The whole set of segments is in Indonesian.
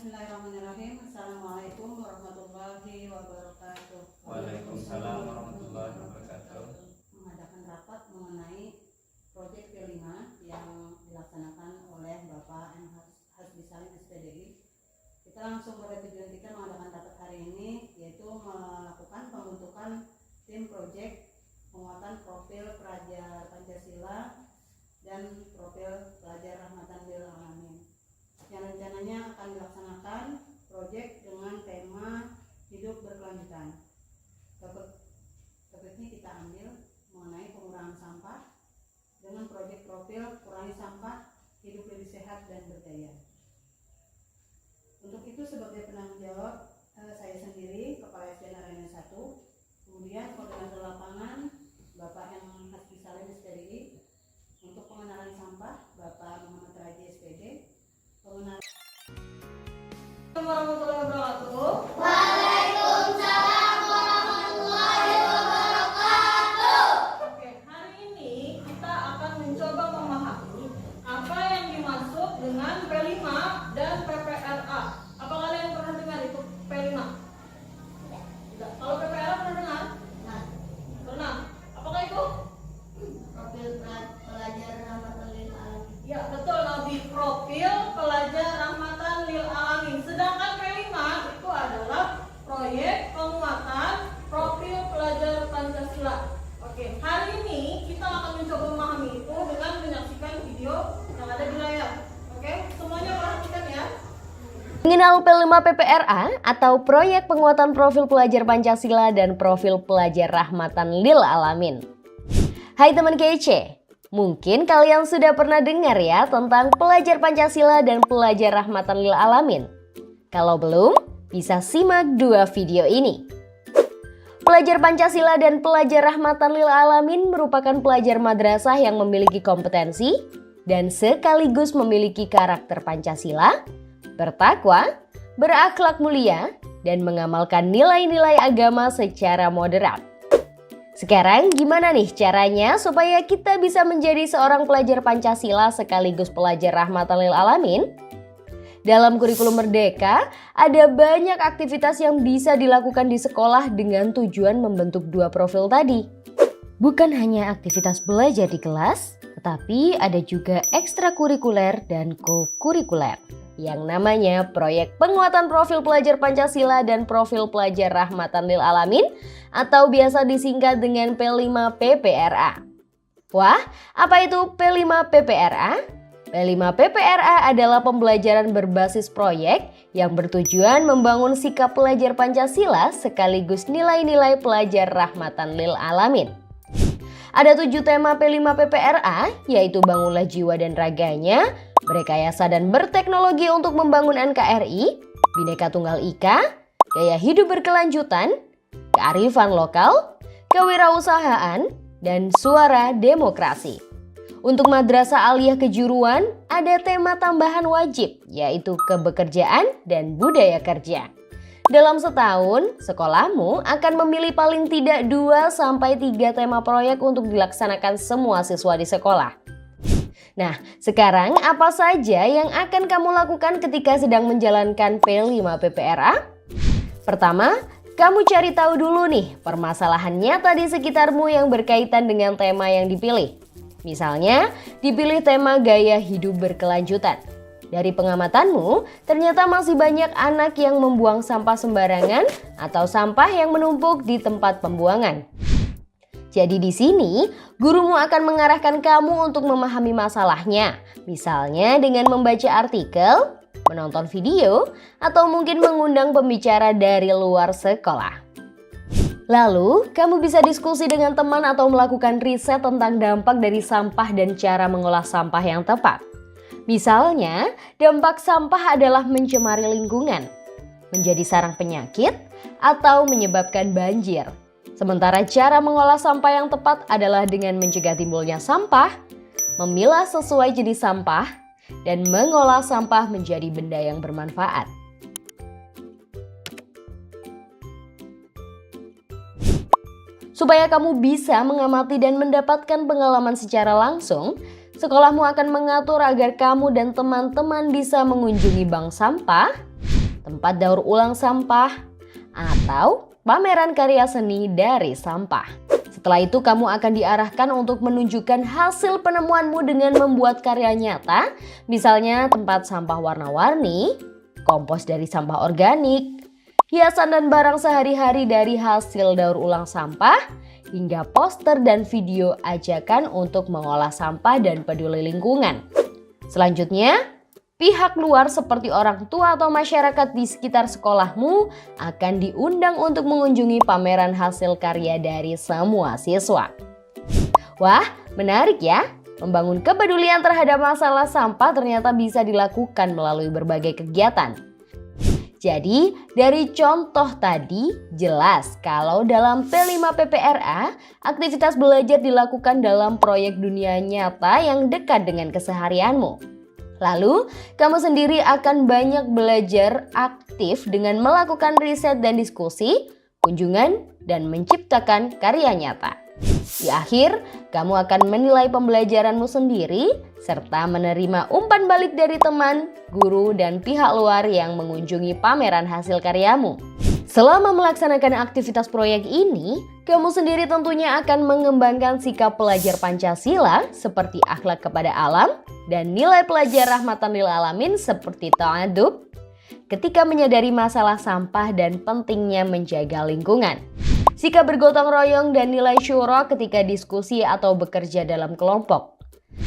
Bismillahirrahmanirrahim. Assalamualaikum warahmatullahi wabarakatuh. Waalaikumsalam warahmatullahi wabarakatuh. Mengadakan rapat mengenai proyek P5 yang dilaksanakan oleh Bapak M. Hasbi Salim SPDI. Kita langsung pada tujuan kita mengadakan rapat hari ini, yaitu melakukan pembentukan tim proyek penguatan profil pelajar Pancasila dan profil pelajar Rahmatan lil Alamin, yang rencananya akan dilaksanakan proyek dengan tema hidup berkelanjutan. Topiknya kita ambil mengenai pengurangan sampah dengan proyek profil kurangi sampah, hidup lebih sehat dan berdaya. Untuk itu sebagai penanggung jawab saya sendiri, Kepala SDN Arena 1, kemudian koordinator lapangan Bapak M. Hasbi Salim SPDI, untuk pengenalan sampah Bapak Muhammad Raji SPD, pengenalan. Assalamualaikum warahmatullahi wabarakatuh. Waalaikumsalam warahmatullahi wabarakatuh. Oke, hari ini kita akan mencoba memahami apa yang dimaksud dengan P5 dan PPRA. Apa kalian pernah dengar itu P5? Tidak. Kalau PPRA pernah dengar? Pernah. Apakah itu? Profil pelajar Rahmatan lil Alamin. Ya, betul, Nabi. Profil pelajar Rahmatan lil Alamin. Sedangkan P5 itu adalah proyek penguatan profil pelajar Pancasila. Oke, hari ini kita akan mencoba memahami itu dengan menyaksikan video yang ada di layar. Oke, semuanya perhatikan ya. Mengenal P5 PPRA atau Proyek Penguatan Profil Pelajar Pancasila dan Profil Pelajar Rahmatan lil Alamin. Hai teman kece, mungkin kalian sudah pernah dengar ya tentang pelajar Pancasila dan pelajar Rahmatan lil Alamin. Kalau belum, bisa simak dua video ini. Pelajar Pancasila dan pelajar Rahmatan lil Alamin merupakan pelajar madrasah yang memiliki kompetensi dan sekaligus memiliki karakter Pancasila, bertakwa, berakhlak mulia, dan mengamalkan nilai-nilai agama secara moderat. Sekarang gimana nih caranya supaya kita bisa menjadi seorang pelajar Pancasila sekaligus pelajar Rahmatan lil Alamin? Dalam kurikulum Merdeka, ada banyak aktivitas yang bisa dilakukan di sekolah dengan tujuan membentuk dua profil tadi. Bukan hanya aktivitas belajar di kelas, tetapi ada juga ekstrakurikuler dan kokurikuler, yang namanya Proyek Penguatan Profil Pelajar Pancasila dan Profil Pelajar Rahmatan lil Alamin atau biasa disingkat dengan P5 PPRA. Wah, apa itu P5 PPRA? P5 PPRA adalah pembelajaran berbasis proyek yang bertujuan membangun sikap pelajar Pancasila sekaligus nilai-nilai pelajar Rahmatan lil Alamin. Ada 7 tema P5 PPRA, yaitu bangunlah jiwa dan raganya, berrekayasa dan berteknologi untuk membangun NKRI, Bhinneka Tunggal Ika, gaya hidup berkelanjutan, kearifan lokal, kewirausahaan, dan suara demokrasi. Untuk Madrasah Aliyah Kejuruan, ada tema tambahan wajib, yaitu kebekerjaan dan budaya kerja. Dalam setahun, sekolahmu akan memilih paling tidak 2-3 tema proyek untuk dilaksanakan semua siswa di sekolah. Nah, sekarang apa saja yang akan kamu lakukan ketika sedang menjalankan P5 PPRA? Pertama, kamu cari tahu dulu nih permasalahan nyata di sekitarmu yang berkaitan dengan tema yang dipilih. Misalnya, dipilih tema gaya hidup berkelanjutan. Dari pengamatanmu, ternyata masih banyak anak yang membuang sampah sembarangan atau sampah yang menumpuk di tempat pembuangan. Jadi di sini, gurumu akan mengarahkan kamu untuk memahami masalahnya. Misalnya dengan membaca artikel, menonton video, atau mungkin mengundang pembicara dari luar sekolah. Lalu, kamu bisa diskusi dengan teman atau melakukan riset tentang dampak dari sampah dan cara mengolah sampah yang tepat. Misalnya, dampak sampah adalah mencemari lingkungan, menjadi sarang penyakit, atau menyebabkan banjir. Sementara cara mengolah sampah yang tepat adalah dengan mencegah timbulnya sampah, memilah sesuai jenis sampah, dan mengolah sampah menjadi benda yang bermanfaat. Supaya kamu bisa mengamati dan mendapatkan pengalaman secara langsung, sekolahmu akan mengatur agar kamu dan teman-teman bisa mengunjungi bank sampah, tempat daur ulang sampah, atau pameran karya seni dari sampah. Setelah itu kamu akan diarahkan untuk menunjukkan hasil penemuanmu dengan membuat karya nyata, misalnya tempat sampah warna-warni, kompos dari sampah organik, hiasan dan barang sehari-hari dari hasil daur ulang sampah, hingga poster dan video ajakan untuk mengolah sampah dan peduli lingkungan. Selanjutnya, pihak luar seperti orang tua atau masyarakat di sekitar sekolahmu akan diundang untuk mengunjungi pameran hasil karya dari semua siswa. Wah, menarik ya! Membangun kepedulian terhadap masalah sampah ternyata bisa dilakukan melalui berbagai kegiatan. Jadi, dari contoh tadi jelas kalau dalam P5 PPRA, aktivitas belajar dilakukan dalam proyek dunia nyata yang dekat dengan keseharianmu. Lalu, kamu sendiri akan banyak belajar aktif dengan melakukan riset dan diskusi, kunjungan, dan menciptakan karya nyata. Di akhir, kamu akan menilai pembelajaranmu sendiri serta menerima umpan balik dari teman, guru, dan pihak luar yang mengunjungi pameran hasil karyamu. Selama melaksanakan aktivitas proyek ini, kamu sendiri tentunya akan mengembangkan sikap pelajar Pancasila seperti akhlak kepada alam dan nilai pelajar rahmatan lil alamin seperti ta'adub ketika menyadari masalah sampah dan pentingnya menjaga lingkungan. Sikap bergotong royong dan nilai syuro ketika diskusi atau bekerja dalam kelompok.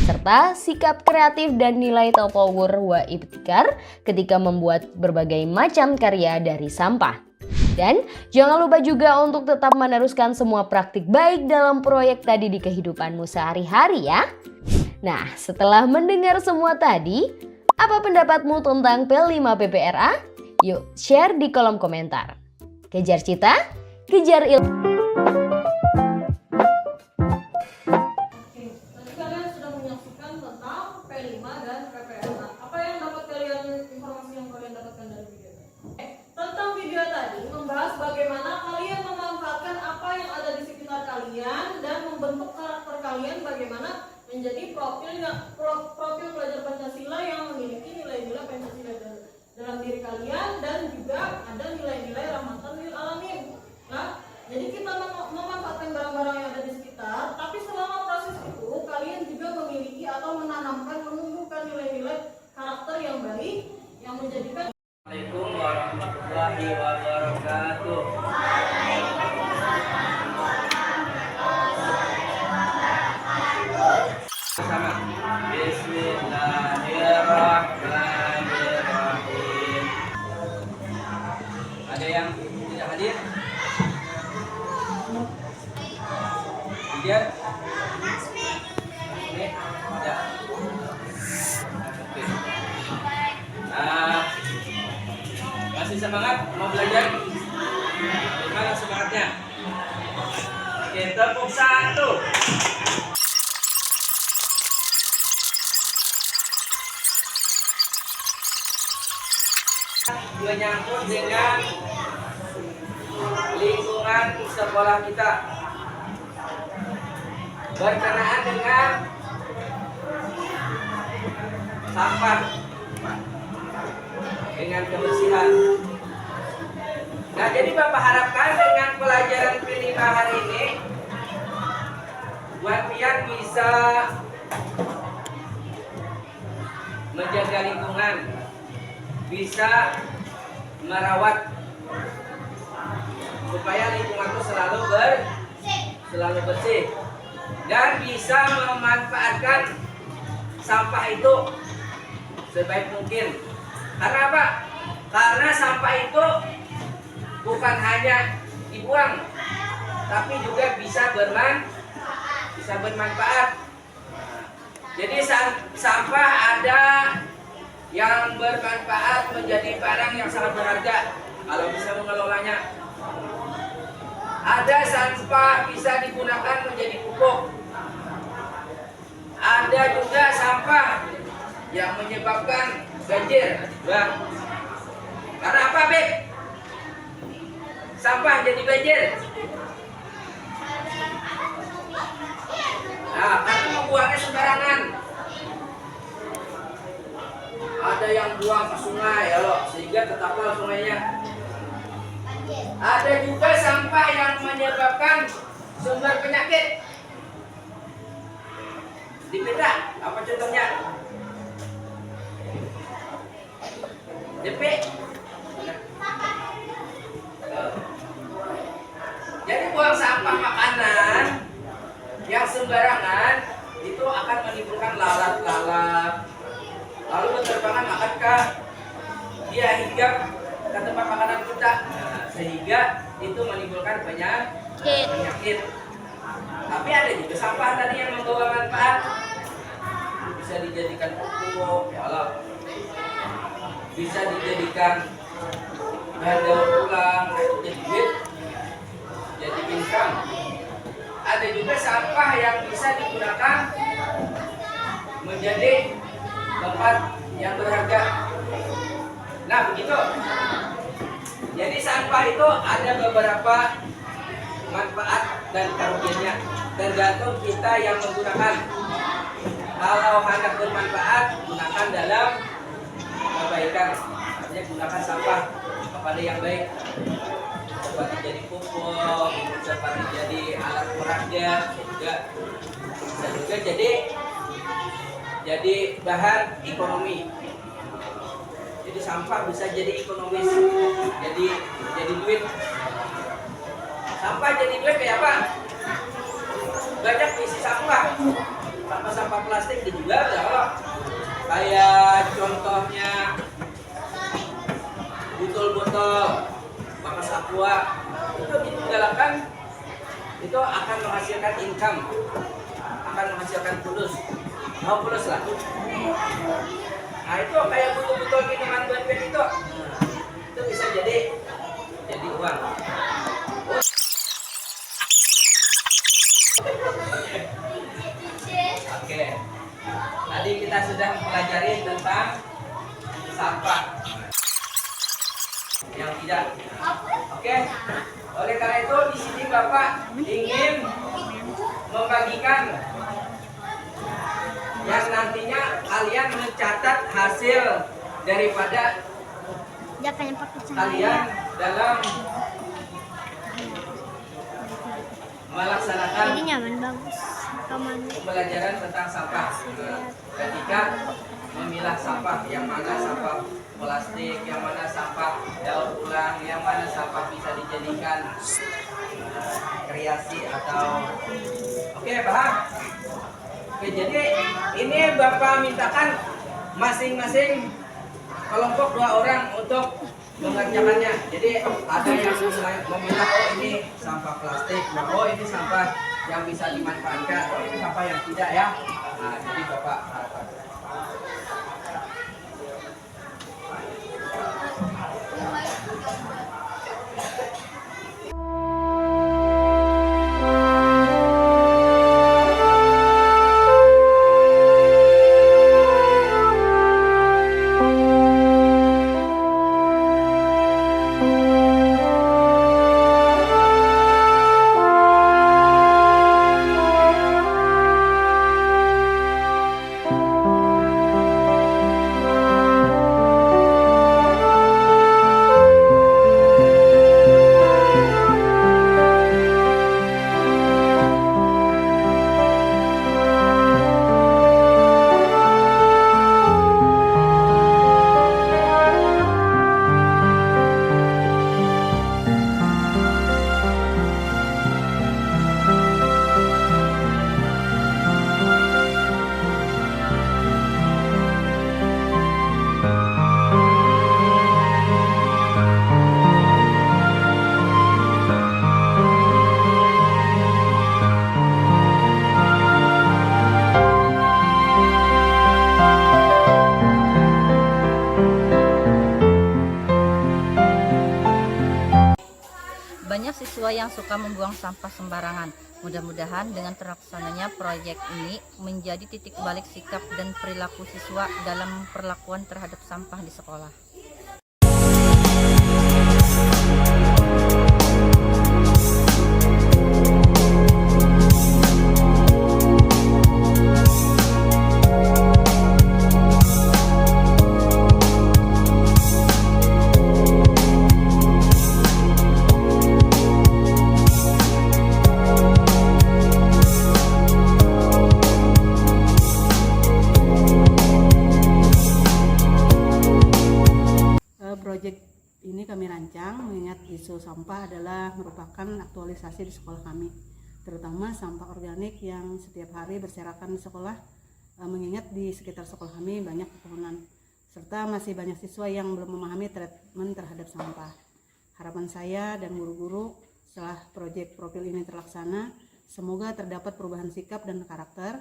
Serta sikap kreatif dan nilai tatawur wa ibtikar ketika membuat berbagai macam karya dari sampah. Dan jangan lupa juga untuk tetap meneruskan semua praktik baik dalam proyek tadi di kehidupanmu sehari-hari ya. Nah, setelah mendengar semua tadi, apa pendapatmu tentang P5 PPRA? Yuk share di kolom komentar. Kejar cita, kejar ilmu. Oke, tadi kalian sudah menyaksikan tentang P5 dan PPRA. Apa yang dapat kalian, informasi yang kalian dapatkan dari video ini? Tentang video tadi membahas bagaimana kalian memanfaatkan apa yang ada di sekitar kalian dan membentuk karakter kalian bagaimana menjadi profil pelajar Pancasila yang memiliki nilai-nilai Pancasila dalam diri kalian dan juga ada nilai-nilai rahmatan lil alamin. Nah, jadi kita memanfaatkan barang-barang yang ada di sekitar, tapi selama proses itu kalian juga memiliki atau menanamkan, menumbuhkan nilai-nilai karakter yang baik yang menjadikan. Assalamualaikum warahmatullahi wabarakatuh. Sama. Bismillahirrahmanirrahim. Ada yang tidak hadir? Hadir? Ini? Ya. Oke. Masih semangat mau belajar? Gimana semangatnya? Oke, tepuk satu. Menyangkut dengan lingkungan sekolah kita, berkenaan dengan sampah, dengan kebersihan. Nah, jadi Bapak harapkan dengan pelajaran P5 hari ini buat kalian bisa menjaga lingkungan, bisa merawat supaya lingkungan itu selalu bersih dan bisa memanfaatkan sampah itu sebaik mungkin. Karena apa? Karena sampah itu bukan hanya dibuang, tapi juga bisa bermanfaat. Jadi sampah ada yang bermanfaat menjadi barang yang sangat berharga kalau bisa mengelolanya. Ada sampah bisa digunakan menjadi pupuk. Ada juga sampah yang menyebabkan banjir. Bang. Karena apa, Beb? Sampah jadi banjir. Nah, karena membuangnya sembarangan. Ada ada yang buang ke sungai ya loh, sehingga tetaplah sungainya. Ada juga sampah yang menyebabkan sumber penyakit. Dipita, apa contohnya? DP. Jadi buang sampah makanan yang sembarangan itu akan menimbulkan lalat-lalat. Lalu berterbangan akankah dia hinggap ke tempat makanan kita, sehingga itu menimbulkan penyakit. Tapi ada juga sampah tadi yang membawa manfaat, bisa dijadikan pupuk, ya Allah, bisa dijadikan bahan daur ulang, jadi duit, jadi income. Ada juga sampah yang bisa digunakan menjadi tempat yang berharga. Nah begitu. Jadi sampah itu ada beberapa manfaat dan kerugiannya, tergantung kita yang menggunakan. Kalau hendak bermanfaat, gunakan dalam kebaikan. Artinya gunakan sampah kepada yang baik, seperti jadi pupuk, seperti jadi alat peraga, bisa juga jadi bahan ekonomi. Jadi sampah bisa jadi ekonomis, jadi duit. Sampah jadi duit kayak apa? Banyak isi sampah. Sampah plastik dijual ya. Kayak contohnya botol-botol bekas aqua itu ditinggalkan, itu akan menghasilkan income, akan menghasilkan fulus. Mau fulus lah. Nah itu kayak botol-botol minuman buat itu bisa jadi uang. Oke, tadi kita sudah mempelajari tentang sampah yang tidak. Oke, oleh karena itu di sini Bapak ingin membagikan yang nantinya kalian mencatat hasil daripada kalian dalam melaksanakan pembelajaran tentang sampah. Ketika memilah sampah, yang mana sampah plastik, yang mana sampah daur ulang, yang mana sampah bisa dijadikan kreasi atau oke, paham? Oke, jadi ini Bapak mintakan masing-masing kelompok 2 orang untuk mengerjakannya. Jadi ada yang meminta, oh ini sampah plastik, oh ini sampah yang bisa dimanfaatkan, oh ini sampah yang tidak ya. Nah, jadi Bapak Banyak siswa yang suka membuang sampah sembarangan. Mudah-mudahan dengan terlaksananya proyek ini menjadi titik balik sikap dan perilaku siswa dalam perlakuan terhadap sampah di sekolah. Proyek ini kami rancang mengingat isu sampah adalah merupakan aktualisasi di sekolah kami, terutama sampah organik yang setiap hari berserakan di sekolah, mengingat di sekitar sekolah kami banyak pepohonan, serta masih banyak siswa yang belum memahami treatmen terhadap sampah. Harapan saya dan guru-guru setelah proyek profil ini terlaksana, semoga terdapat perubahan sikap dan karakter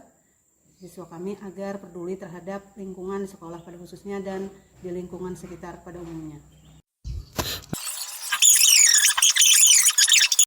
siswa kami agar peduli terhadap lingkungan sekolah pada khususnya dan di lingkungan sekitar pada umumnya.